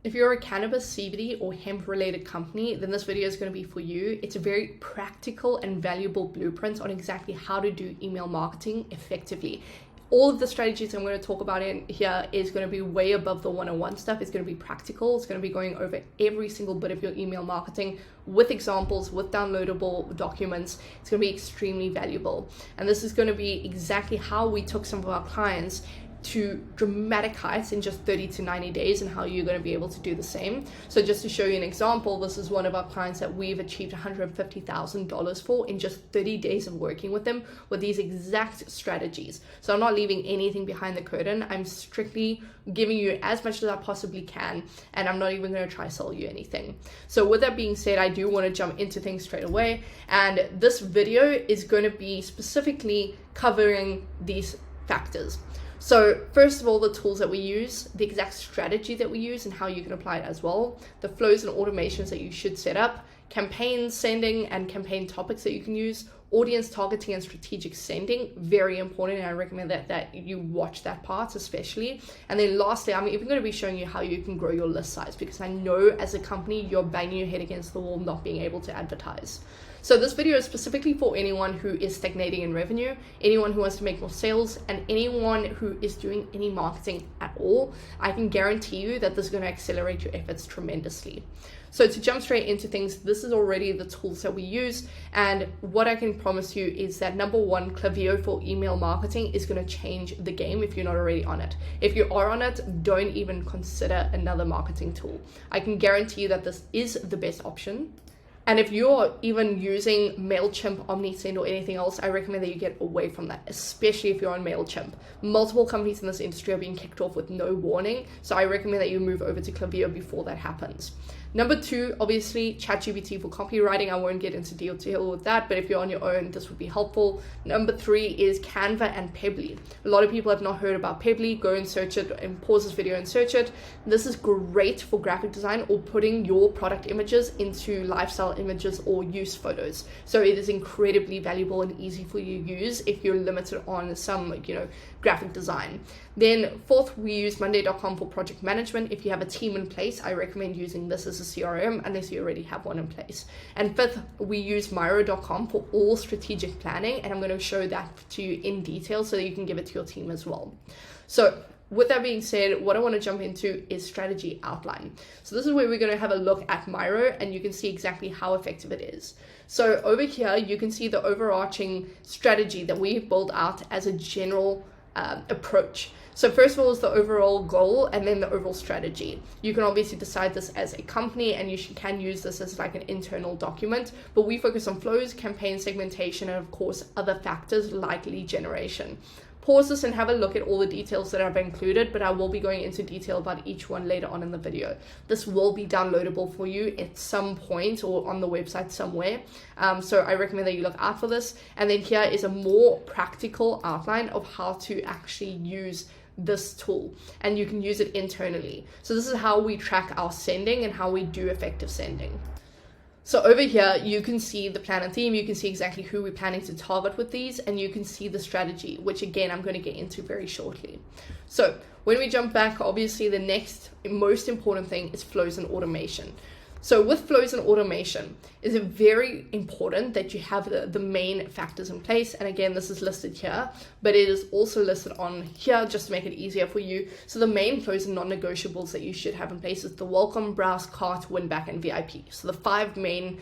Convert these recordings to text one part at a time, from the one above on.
If you're a cannabis, CBD, or hemp related company, then this video is going to be for you. It's a very practical and valuable blueprint on exactly how to do email marketing effectively. All of the strategies I'm going to talk about in here is going to be way above the 101 stuff. It's going to be practical. It's going to be going over every single bit of your email marketing with examples, with downloadable documents. It's going to be extremely valuable. And this is going to be exactly how we took some of our clients to dramatic heights in just 30 to 90 days and how you're going to be able to do the same. So just to show you an example, this is one of our clients that we've achieved $150,000 for in just 30 days of working with them with these exact strategies. So I'm not leaving anything behind the curtain. I'm strictly giving you as much as I possibly can, and I'm not even going to try to sell you anything. So with that being said, I do want to jump into things straight away, and this video is going to be specifically covering these factors. So first of all, the tools that we use, the exact strategy that we use and how you can apply it as well, the flows and automations that you should set up, campaign sending and campaign topics that you can use, audience targeting and strategic sending, very important, and I recommend that you watch that part especially. And then lastly, I'm even going to be showing you how you can grow your list size, because I know as a company you're banging your head against the wall not being able to advertise. So this video is specifically for anyone who is stagnating in revenue, anyone who wants to make more sales, and anyone who is doing any marketing at all. I can guarantee you that this is going to accelerate your efforts tremendously. So to jump straight into things, this is already the tools that we use. And what I can promise you is that number one, Klaviyo for email marketing is going to change the game if you're not already on it. If you are on it, don't even consider another marketing tool. I can guarantee you that this is the best option. And if you're even using MailChimp, OmniSend, or anything else, I recommend that you get away from that, especially if you're on MailChimp. Multiple companies in this industry are being kicked off with no warning, so I recommend that you move over to Klaviyo before that happens. Number two, obviously, ChatGPT for copywriting. I won't get into detail with that, but if you're on your own, this would be helpful. Number three is Canva and Pebbly. A lot of people have not heard about Pebbly. Go and search it, and pause this video and search it. This is great for graphic design or putting your product images into lifestyle images or use photos. So it is incredibly valuable and easy for you to use if you're limited on some, graphic design. Then fourth, we use Monday.com for project management. If you have a team in place, I recommend using this as a CRM unless you already have one in place. And fifth, we use Miro.com for all strategic planning, and I'm going to show that to you in detail so that you can give it to your team as well. So with that being said, what I want to jump into is strategy outline. So this is where we're going to have a look at Miro, and you can see exactly how effective it is. So over here, you can see the overarching strategy that we've built out as a general approach. So first of all is the overall goal, and then the overall strategy. You can obviously decide this as a company, and you can use this as like an internal document, but we focus on flows, campaign segmentation, and of course other factors like lead generation. Pause this and have a look at all the details that I've included, but I will be going into detail about each one later on in the video. This will be downloadable for you at some point or on the website somewhere. So I recommend that you look out for this. And then here is a more practical outline of how to actually use this tool, and you can use it internally. So this is how we track our sending and how we do effective sending. So over here, you can see the plan and theme, you can see exactly who we're planning to target with these, and you can see the strategy, which again, I'm going to get into very shortly. So when we jump back, obviously the next most important thing is flows and automation. So with flows and automation, is it very important that you have the main factors in place. And again, this is listed here, but it is also listed on here just to make it easier for you. So the main flows and non-negotiables that you should have in place is the welcome, browse, cart, win back, and VIP. So the five main,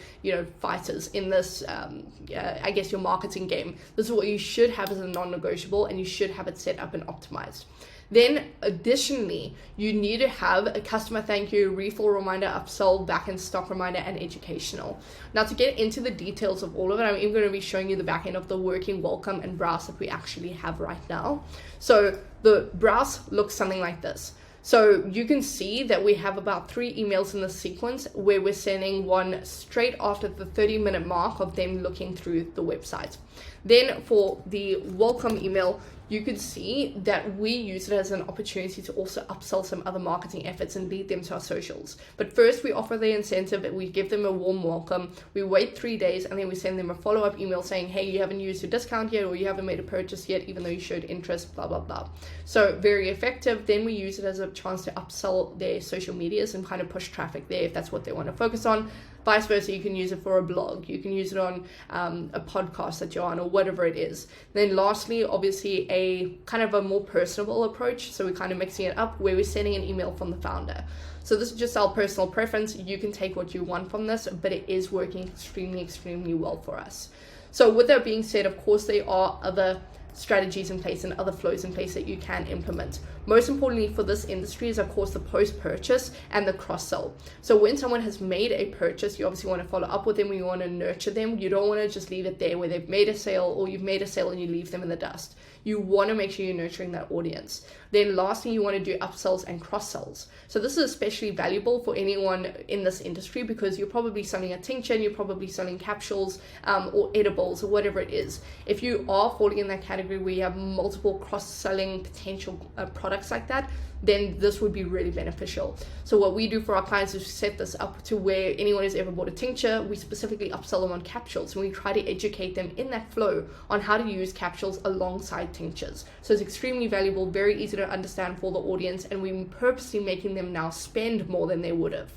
fighters in this, I guess your marketing game. This is what you should have as a non-negotiable, and you should have it set up and optimized. Then additionally, you need to have a customer thank you, refill reminder, upsell, back in stock reminder, and educational. Now to get into the details of all of it, I'm even going to be showing you the back end of the working welcome and browse that we actually have right now. So the browse looks something like this. So you can see that we have about 3 emails in the sequence where we're sending one straight after the 30-minute mark of them looking through the website. Then for the welcome email, you could see that we use it as an opportunity to also upsell some other marketing efforts and lead them to our socials. But first we offer the incentive, we give them a warm welcome, we wait 3 days, and then we send them a follow-up email saying, hey, you haven't used your discount yet, or you haven't made a purchase yet, even though you showed interest, blah, blah, blah. So very effective. Then we use it as a chance to upsell their social medias and kind of push traffic there if that's what they want to focus on. Vice versa, you can use it for a blog, you can use it on a podcast that you're on, or whatever it is. Then lastly, obviously a kind of a more personable approach. So we're kind of mixing it up where we're sending an email from the founder. So this is just our personal preference. You can take what you want from this, but it is working extremely well for us. So with that being said, of course, there are other strategies in place and other flows in place that you can implement. Most importantly for this industry is, of course, the post-purchase and the cross-sell. So when someone has made a purchase, you obviously want to follow up with them, you want to nurture them. You don't want to just leave it there where they've made a sale, or you've made a sale and you leave them in the dust. You want to make sure you're nurturing that audience. Then lastly, you want to do upsells and cross-sells. So this is especially valuable for anyone in this industry, because you're probably selling a tincture and you're probably selling capsules or edibles or whatever it is. If you are falling in that category where you have multiple cross-selling potential products like that, then this would be really beneficial. So what we do for our clients is set this up to where anyone who's ever bought a tincture, we specifically upsell them on capsules, and we try to educate them in that flow on how to use capsules alongside tinctures. So it's extremely valuable, very easy to understand for the audience, and we're purposely making them now spend more than they would have.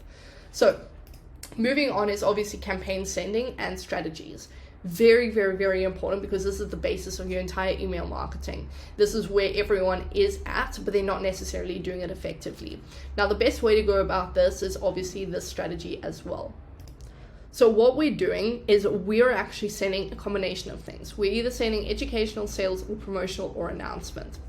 So moving on is obviously campaign sending and strategies. Very important, because this is the basis of your entire email marketing. This is where everyone is at, but they're not necessarily doing it effectively. Now, the best way to go about this is obviously this strategy as well. So what we're doing is we're actually sending a combination of things. We're either sending educational, sales, or promotional, or announcement.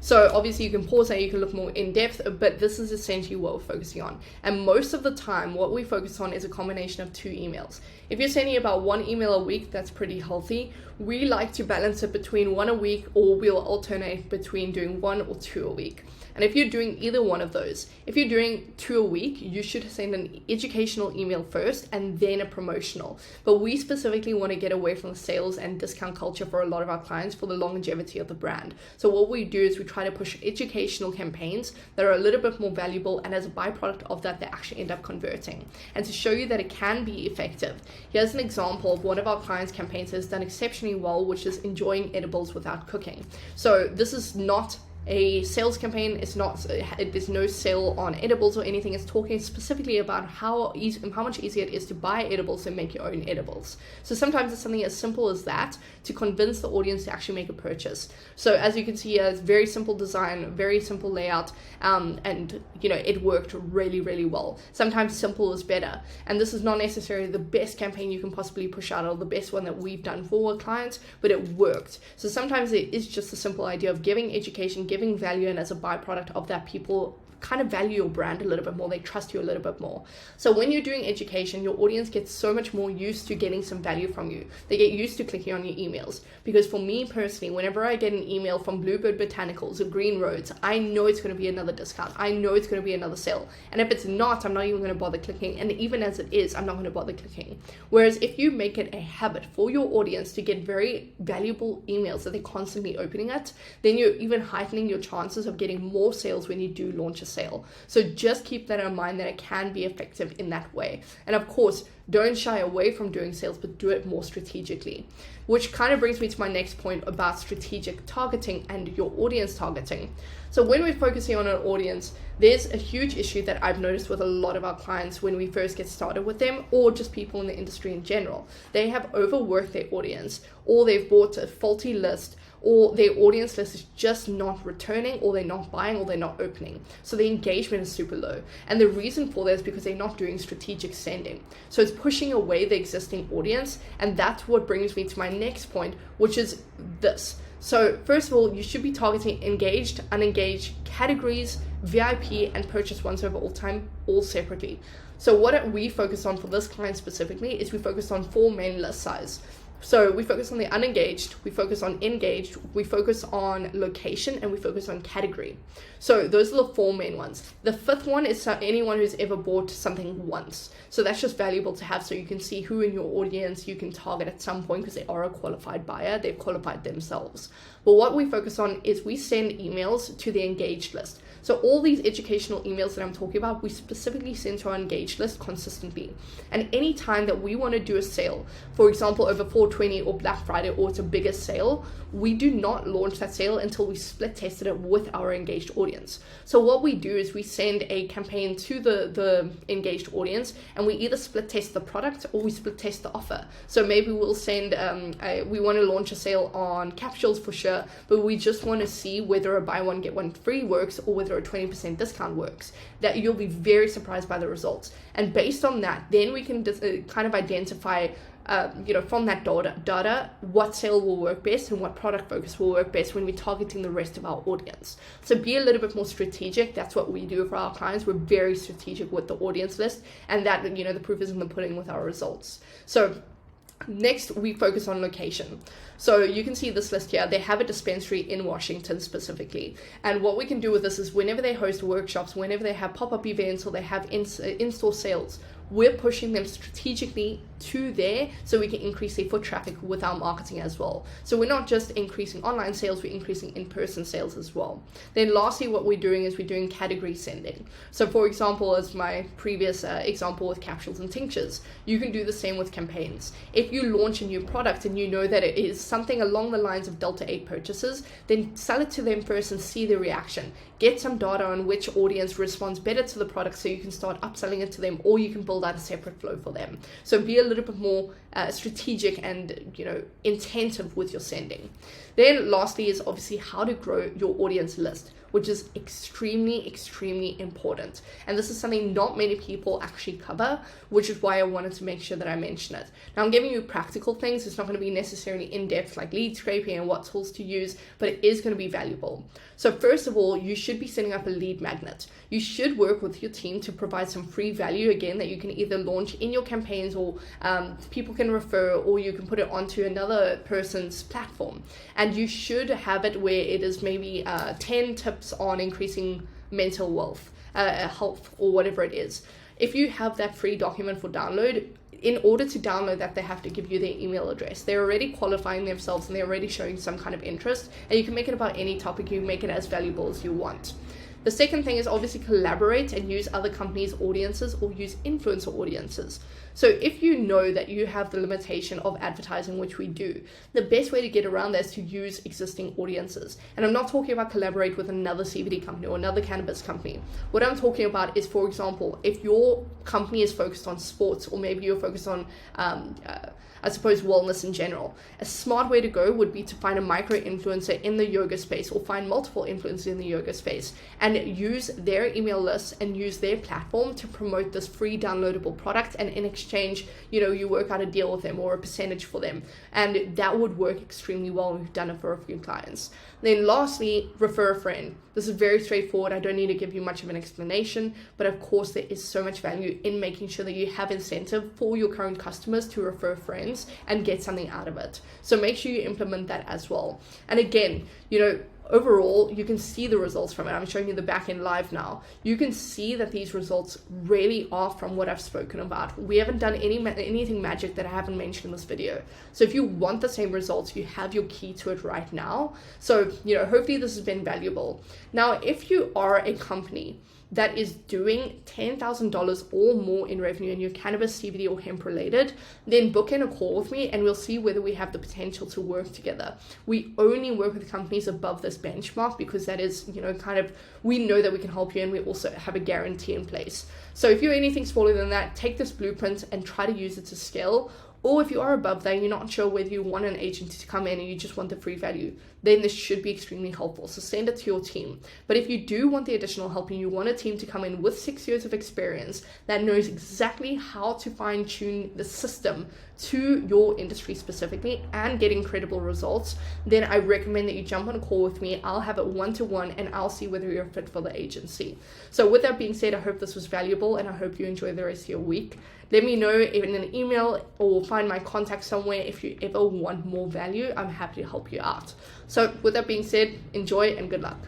So obviously you can pause and you can look more in depth, but this is essentially what we're focusing on. And most of the time, what we focus on is a combination of 2 emails. If you're sending about 1 email a week, that's pretty healthy. We like to balance it between 1 a week, or we'll alternate between doing 1 or 2 a week. And if you're doing either one of those, if you're doing 2 a week, you should send an educational email first and then a promotional. But we specifically want to get away from the sales and discount culture for a lot of our clients for the longevity of the brand. So what we do is we try to push educational campaigns that are a little bit more valuable, and as a byproduct of that, they actually end up converting. And to show you that it can be effective, here's an example of one of our clients' campaigns that has done exceptionally well, which is enjoying edibles without cooking. So this is not a sales campaign. It's not, there's no sale on edibles or anything. It's talking specifically about how much easier it is to buy edibles and make your own edibles. So sometimes it's something as simple as that to convince the audience to actually make a purchase. So as you can see here, it's very simple design, very simple layout, and it worked really well. Sometimes simple is better, and this is not necessarily the best campaign you can possibly push out, or the best one that we've done for our clients, but it worked. So sometimes it is just a simple idea of giving education, giving value, and as a byproduct of that, people kind of value your brand a little bit more, they trust you a little bit more. So when you're doing education, your audience gets so much more used to getting some value from you. They get used to clicking on your emails. Because for me personally, whenever I get an email from Bluebird Botanicals or Green Roads, I know it's going to be another discount. I know it's going to be another sale. And if it's not, I'm not even going to bother clicking. And even as it is, I'm not going to bother clicking. Whereas if you make it a habit for your audience to get very valuable emails that they're constantly opening at, then you're even heightening your chances of getting more sales when you do launch a sale. So just keep that in mind, that it can be effective in that way. And of course, don't shy away from doing sales, but do it more strategically. Which kind of brings me to my next point about strategic targeting and your audience targeting. So when we're focusing on an audience, there's a huge issue that I've noticed with a lot of our clients when we first get started with them, or just people in the industry in general. They have overworked their audience, or they've bought a faulty list, or their audience list is just not returning, or they're not buying, or they're not opening. So the engagement is super low. And the reason for that is because they're not doing strategic sending. So it's pushing away the existing audience. And that's what brings me to my next point, which is this. So first of all, you should be targeting engaged, unengaged categories, VIP, and purchase once over all time, all separately. So what we focus on for this client specifically is we focus on 4 main list size. So we focus on the unengaged, we focus on engaged, we focus on location, and we focus on category. So those are the 4 main ones. The 5th one is anyone who's ever bought something once. So that's just valuable to have, so you can see who in your audience you can target at some point, because they are a qualified buyer, they've qualified themselves. But what we focus on is we send emails to the engaged list. So all these educational emails that I'm talking about, we specifically send to our engaged list consistently. And any time that we want to do a sale, for example, over 420 or Black Friday, or it's a bigger sale, we do not launch that sale until we split tested it with our engaged audience. So what we do is we send a campaign to the engaged audience, and we either split test the product or we split test the offer. So maybe we'll send, we want to launch a sale on capsules for sure, but we just want to see whether a buy one get one free works or whether a 20% discount works. That you'll be very surprised by the results. And based on that, then we can kind of identify from that data, what sale will work best and what product focus will work best when we're targeting the rest of our audience. So be a little bit more strategic. That's what we do for our clients. We're very strategic with the audience list, and that, the proof is in the pudding with our results. So next, we focus on location. So you can see this list here. They have a dispensary in Washington specifically. And what we can do with this is whenever they host workshops, whenever they have pop-up events, or they have in-store sales, we're pushing them strategically to there so we can increase their foot traffic with our marketing as well. So we're not just increasing online sales, we're increasing in-person sales as well. Then lastly, what we're doing is we're doing category sending. So for example, as my previous example with capsules and tinctures, you can do the same with campaigns. If you launch a new product and you know that it is something along the lines of Delta 8 purchases, then sell it to them first and see the reaction. Get some data on which audience responds better to the product so you can start upselling it to them, or you can build out a separate flow for them. So be a little bit more strategic and intensive with your sending. Then lastly is obviously how to grow your audience list, which is extremely important. And this is something not many people actually cover, which is why I wanted to make sure that I mention it. Now I'm giving you practical things. It's not going to be necessarily in-depth like lead scraping and what tools to use, but it is going to be valuable. So first of all, you should be setting up a lead magnet. You should work with your team to provide some free value, again, that you can either launch in your campaigns, or people can refer, or you can put it onto another person's platform. And you should have it where it is maybe 10 tips on increasing mental wealth, health, or whatever it is. If you have that free document for download, in order to download that, they have to give you their email address. They're already qualifying themselves and they're already showing some kind of interest, and you can make it about any topic. You can make it as valuable as you want. The second thing is obviously collaborate and use other companies' audiences, or use influencer audiences. So if you know that you have the limitation of advertising, which we do, the best way to get around that is to use existing audiences. And I'm not talking about collaborate with another CBD company or another cannabis company. What I'm talking about is, for example, if your company is focused on sports, or maybe you're focused on I suppose wellness in general, a smart way to go would be to find a micro influencer in the yoga space, or find multiple influencers in the yoga space, and use their email list and use their platform to promote this free downloadable product. And in exchange, you work out a deal with them or a percentage for them, and that would work extremely well. We've done it for a few clients. Then lastly, refer a friend. This is very straightforward. I don't need to give you much of an explanation, but of course there is so much value in making sure that you have incentive for your current customers to refer friends and get something out of it. So make sure you implement that as well. And again, overall, you can see the results from it. I'm showing you the back end live now. You can see that these results really are from what I've spoken about. We haven't done anything magic that I haven't mentioned in this video. So if you want the same results, you have your key to it right now. So, hopefully this has been valuable. Now, if you are a company that is doing $10,000 or more in revenue and you're cannabis, CBD, or hemp related, then book in a call with me and we'll see whether we have the potential to work together. We only work with companies above this benchmark because that is, we know that we can help you, and we also have a guarantee in place. So if you're anything smaller than that, take this blueprint and try to use it to scale. Or if you are above that and you're not sure whether you want an agent to come in and you just want the free value, then this should be extremely helpful. So send it to your team. But if you do want the additional help and you want a team to come in with 6 years of experience that knows exactly how to fine tune the system to your industry specifically and get incredible results, then I recommend that you jump on a call with me. I'll have it one-to-one and I'll see whether you're fit for the agency. So with that being said, I hope this was valuable and I hope you enjoy the rest of your week. Let me know in an email or find find my contact somewhere if you ever want more value. I'm happy to help you out. So with that being said, enjoy and good luck.